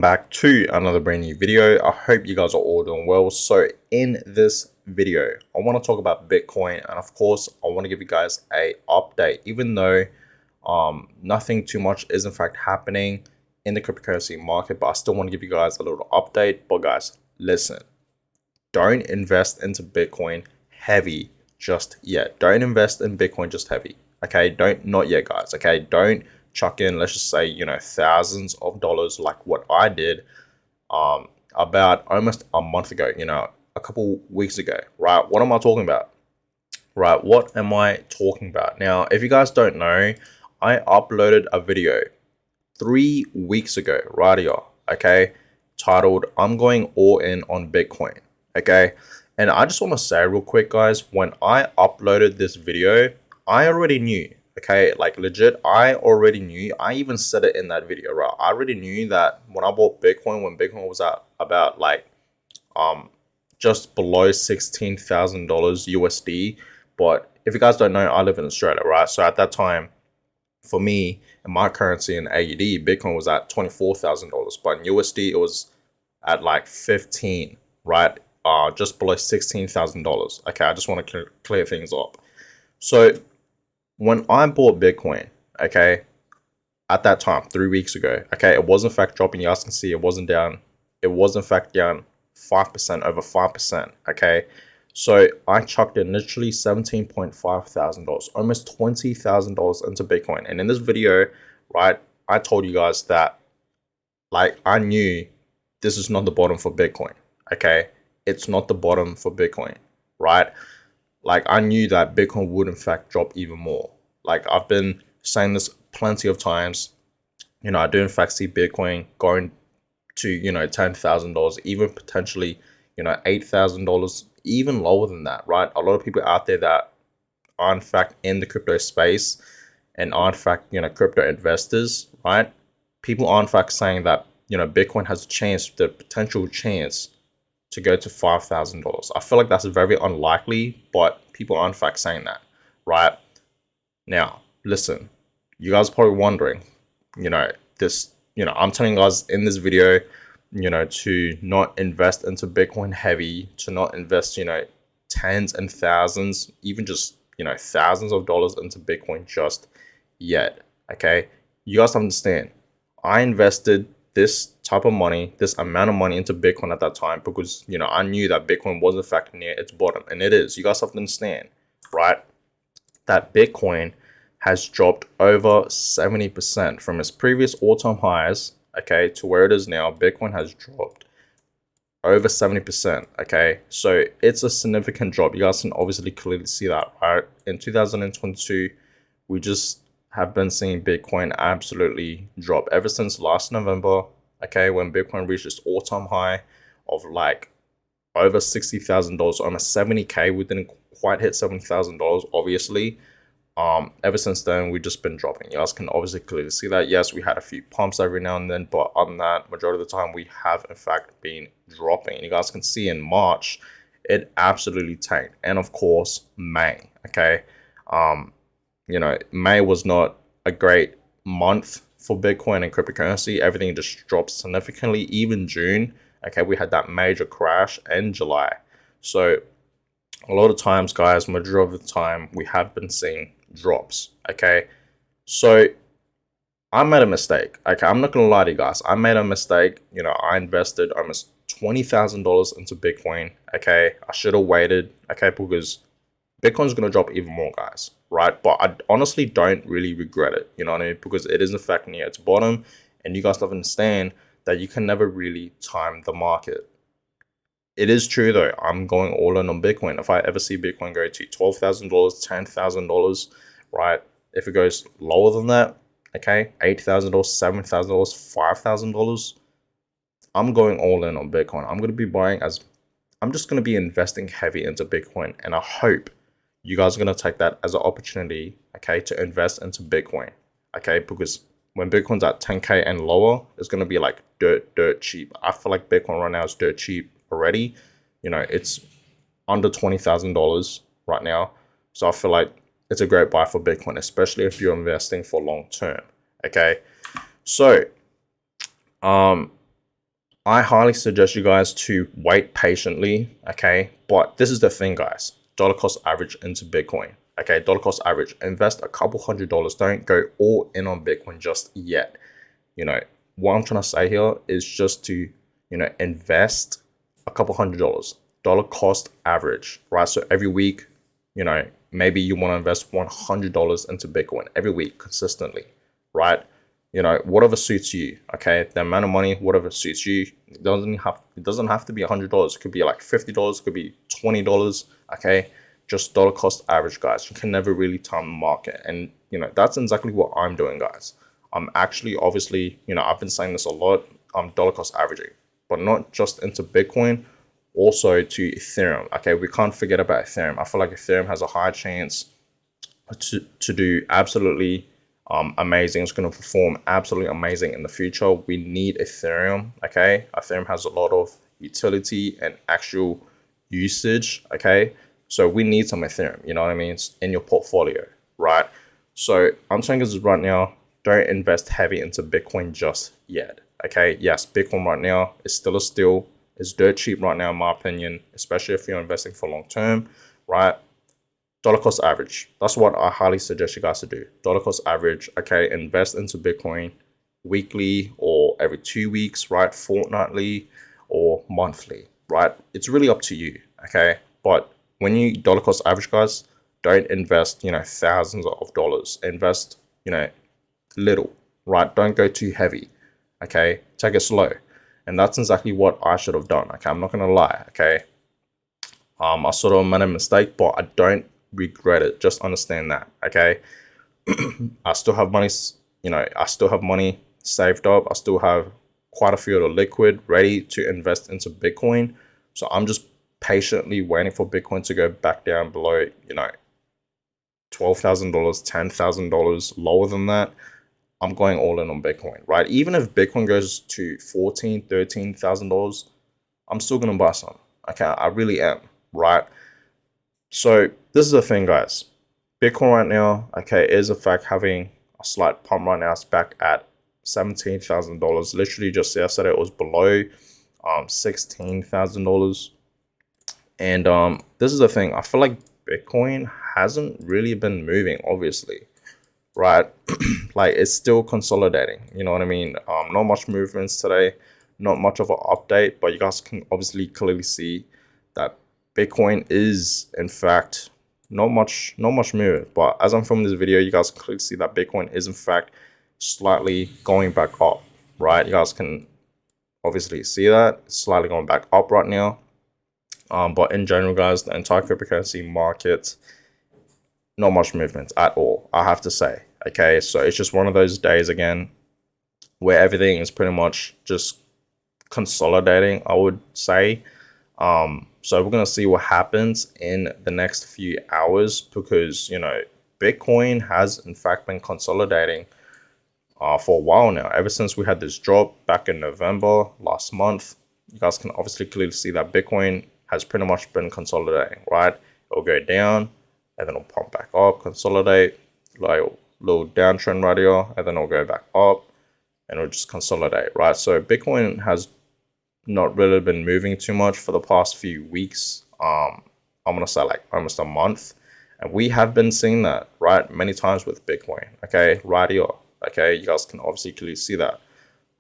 Back to another brand new video. I hope you guys are all doing well. So in this video, I want to talk about Bitcoin, and of course I want to give you guys a update, even though nothing too much is in fact happening in the cryptocurrency market, but I still want to give you guys a little update. But guys, listen, don't invest into Bitcoin heavy just yet. Don't invest in Bitcoin just heavy. Okay, not yet, guys. Okay, don't chuck in, let's just say, thousands of dollars like what I did about almost a month ago, a couple weeks ago, right? What am I talking about? Right, what am I talking about? Now, if you guys don't know, I uploaded a video 3 weeks ago, right here, okay, titled I'm going all in on Bitcoin, okay? And I just want to say real quick, guys, when I uploaded this video, I already knew, okay, like legit, I already knew. I even said it in that video, right? I already knew that when I bought Bitcoin, when Bitcoin was at about like just below $16,000 USD. But if you guys don't know, I live in Australia, right? So at that time, for me, in my currency in AUD, Bitcoin was at $24,000, but in USD it was at like 15, right? Just below $16,000. Okay, I just want to clear things up. So when I bought Bitcoin, okay, at that time, 3 weeks ago, okay, it was in fact dropping. You guys can see it wasn't down. It was in fact down 5%, over 5%. Okay, so I chucked in literally $17,500, almost $20,000 into Bitcoin. And in this video, right, I told you guys that like I knew this is not the bottom for Bitcoin. Okay, it's not the bottom for Bitcoin, right? Like I knew that Bitcoin would in fact drop even more. Like I've been saying this plenty of times. I do in fact see Bitcoin going to $10,000, even potentially $8,000, even lower than that, right? A lot of people out there that are in fact in the crypto space and are in fact crypto investors, right? People are in fact saying that Bitcoin has a chance, the potential chance to go to $5,000. I feel like that's very unlikely, but people are in fact saying that, right? Now, listen, you guys are probably wondering, this, I'm telling you guys in this video, to not invest into Bitcoin heavy, to not invest, tens and thousands, even just, thousands of dollars into Bitcoin just yet. Okay. You guys understand. I invested this type of money, this amount of money into Bitcoin at that time because, I knew that Bitcoin was in fact near its bottom, and it is. You guys have to understand, right? That Bitcoin has dropped over 70% from its previous all-time highs, okay, to where it is now. Bitcoin has dropped over 70%, okay? So it's a significant drop. You guys can obviously clearly see that, right? In 2022, we just have been seeing Bitcoin absolutely drop ever since last November, okay, when Bitcoin reached its all-time high of like over $60,000, almost 70K. We didn't quite hit $70,000, obviously. Ever since then, we've just been dropping. You guys can obviously clearly see that. Yes, we had a few pumps every now and then, but on that, majority of the time, we have in fact been dropping. And you guys can see in March, it absolutely tanked. And of course, May, okay? May was not a great month for Bitcoin and cryptocurrency. Everything just dropped significantly. Even June, okay, we had that major crash in July. So a lot of times, guys, majority of the time, we have been seeing drops, okay? So I made a mistake, okay? I'm not gonna lie to you guys. I made a mistake. I invested almost $20,000 into Bitcoin, okay? I should have waited, okay, because Bitcoin's gonna drop even more, guys, right? But I honestly don't really regret it, you know what I mean? Because it is in fact near its bottom, and you guys have to understand that you can never really time the market. It is true though, I'm going all in on Bitcoin. If I ever see Bitcoin go to $12,000, $10,000, right? If it goes lower than that, okay, $8,000, $7,000, $5,000, I'm going all in on Bitcoin. I'm just going to be investing heavy into Bitcoin, and I hope you guys are going to take that as an opportunity, okay, to invest into Bitcoin, okay, because when Bitcoin's at 10K and lower, it's going to be like dirt cheap. I feel like Bitcoin right now is dirt cheap already. It's under $20,000 right now. So I feel like it's a great buy for Bitcoin, especially if you're investing for long term. Okay. So I highly suggest you guys to wait patiently, okay? But this is the thing, guys. Dollar cost average into Bitcoin, okay? Dollar cost average. Invest a couple $100. Don't go all in on Bitcoin just yet. You know, what I'm trying to say here is just to, invest a couple $100. Dollar cost average, right? So every week, maybe you want to invest $100 into Bitcoin every week consistently, right? Whatever suits you. Okay, the amount of money, whatever suits you. It doesn't have to be $100. It could be like $50. It could be $20. Okay, just dollar cost average, guys. You can never really time the market, and that's exactly what I'm doing, guys. I'm actually, obviously, I've been saying this a lot. I'm dollar cost averaging, but not just into Bitcoin, also to Ethereum. Okay, we can't forget about Ethereum. I feel like Ethereum has a high chance to do absolutely amazing. It's going to perform absolutely amazing in the future. We need Ethereum. Okay, Ethereum has a lot of utility and actual usage. Okay, so we need some Ethereum. You know what I mean? It's in your portfolio, right? So I'm saying this right now. Don't invest heavy into Bitcoin just yet. Okay, yes, Bitcoin right now is still a steal. It's dirt cheap right now, in my opinion, especially if you're investing for long term, right? Dollar cost average. That's what I highly suggest you guys to do. Dollar cost average. Okay, invest into Bitcoin weekly or every 2 weeks, right? Fortnightly or monthly, right? It's really up to you. Okay, but when you dollar cost average, guys, don't invest thousands of dollars. Invest little, right? Don't go too heavy. Okay, take it slow, and that's exactly what I should have done. Okay, I'm not gonna lie. Okay, I sort of made a mistake, but I don't regret it. Just understand that, okay? I still have money, I still have money saved up. I still have quite a few of the liquid ready to invest into Bitcoin. So I'm just patiently waiting for Bitcoin to go back down below, $12,000, $10,000, lower than that. I'm going all in on Bitcoin, right? Even if Bitcoin goes to $14,000, $13,000, I'm still gonna buy some. Okay, I really am, right? So this is the thing, guys. Bitcoin right now, okay, is in fact having a slight pump right now. It's back at $17,000. Literally just yesterday, it was below $16,000. And this is the thing. I feel like Bitcoin hasn't really been moving, obviously, right? Like it's still consolidating. You know what I mean? Not much movements today. Not much of an update, but you guys can obviously clearly see that Bitcoin is in fact not much movement. But as I'm filming this video, you guys can clearly see that Bitcoin is in fact slightly going back up, right? You guys can obviously see that it's slightly going back up right now. But in general, guys, the entire cryptocurrency market, not much movement at all, I have to say. Okay, so it's just one of those days again where everything is pretty much just consolidating, I would say. So we're gonna see what happens in the next few hours because Bitcoin has in fact been consolidating for a while now. Ever since we had this drop back in November last month, you guys can obviously clearly see that Bitcoin has pretty much been consolidating, right? It'll go down and then it'll pump back up, consolidate, like little downtrend right here, and then it'll go back up and it'll just consolidate, right? So Bitcoin has not really been moving too much for the past few weeks. I'm gonna say like almost a month, and we have been seeing that right many times with Bitcoin. Okay, right here. Okay, you guys can obviously clearly see that.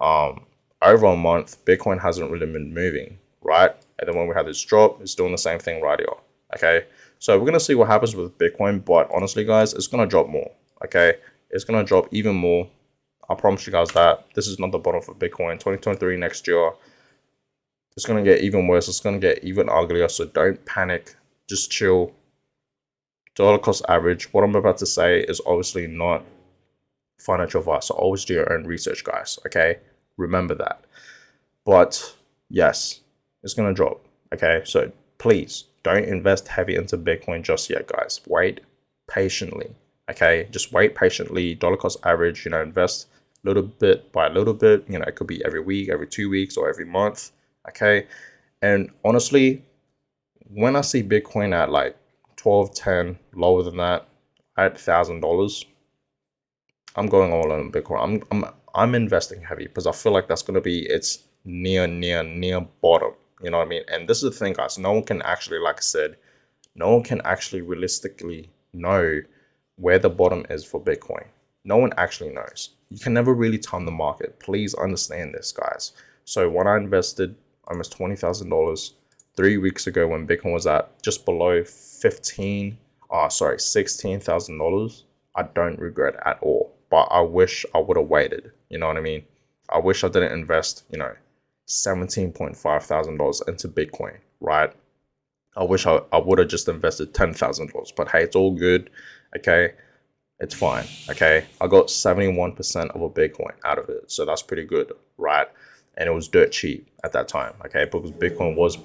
Over a month, Bitcoin hasn't really been moving, right? And then when we had this drop, it's doing the same thing right here. Okay, so we're gonna see what happens with Bitcoin, but honestly, guys, it's gonna drop more. Okay, it's gonna drop even more. I promise you guys that this is not the bottom for Bitcoin. 2023 next year, it's going to get even worse. It's going to get even uglier. So don't panic. Just chill. Dollar cost average. What I'm about to say is obviously not financial advice. So always do your own research, guys. Okay. Remember that. But yes, it's going to drop. Okay. So please don't invest heavy into Bitcoin just yet, guys. Wait patiently. Okay. Just wait patiently. Dollar cost average, invest little bit by little bit. It could be every week, every 2 weeks, or every month. Okay, and honestly, when I see Bitcoin at like 12, 10, lower than that, at $1,000, I'm going all in Bitcoin. I'm investing heavy because I feel like that's gonna be its near bottom. You know what I mean? And this is the thing, guys. No one can actually, like I said, no one can actually realistically know where the bottom is for Bitcoin. No one actually knows. You can never really time the market. Please understand this, guys. So when I invested almost $20,000 3 weeks ago when Bitcoin was at just below $16,000, I don't regret at all. But I wish I would have waited. You know what I mean? I wish I didn't invest, $17,500 into Bitcoin, right? I wish I would have just invested $10,000, but hey, it's all good. Okay, it's fine. Okay, I got 71% of a Bitcoin out of it, so that's pretty good, right? And it was dirt cheap at that time. Okay, because Bitcoin was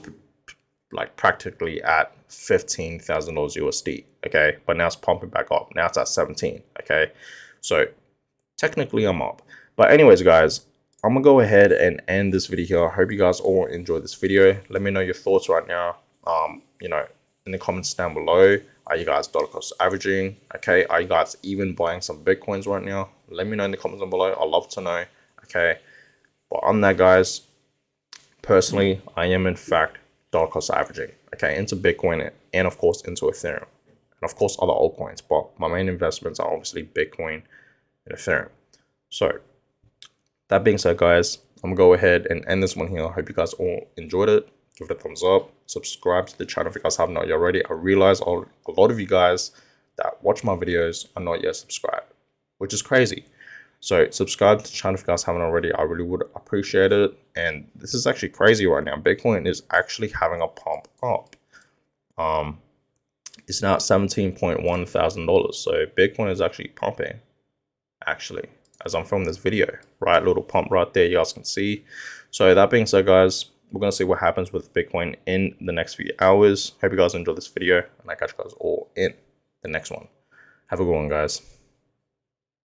like practically at $15,000 USD. Okay, but now it's pumping back up. Now it's at 17. Okay, so technically I'm up. But anyways, guys, I'm gonna go ahead and end this video here. I hope you guys all enjoyed this video. Let me know your thoughts right now. In the comments down below. Are you guys dollar cost averaging? Okay, are you guys even buying some Bitcoins right now? Let me know in the comments down below. I'd love to know. Okay, but on that, guys, personally, I am in fact dollar cost averaging. Okay, into Bitcoin and of course into Ethereum and of course other altcoins. But my main investments are obviously Bitcoin and Ethereum. So that being said, guys, I'm gonna go ahead and end this one here. I hope you guys all enjoyed it. Give it a thumbs up. Subscribe to the channel if you guys haven't already. I realize a lot of you guys that watch my videos are not yet subscribed, which is crazy. So subscribe to the channel if you guys haven't already. I really would appreciate it. And this is actually crazy right now. Bitcoin is actually having a pump up. It's now at $17,100. So Bitcoin is actually pumping, actually, as I'm filming this video, right? Little pump right there, you guys can see. So that being said, guys, we're going to see what happens with Bitcoin in the next few hours. Hope you guys enjoyed this video, and I catch you guys all in the next one. Have a good one, guys.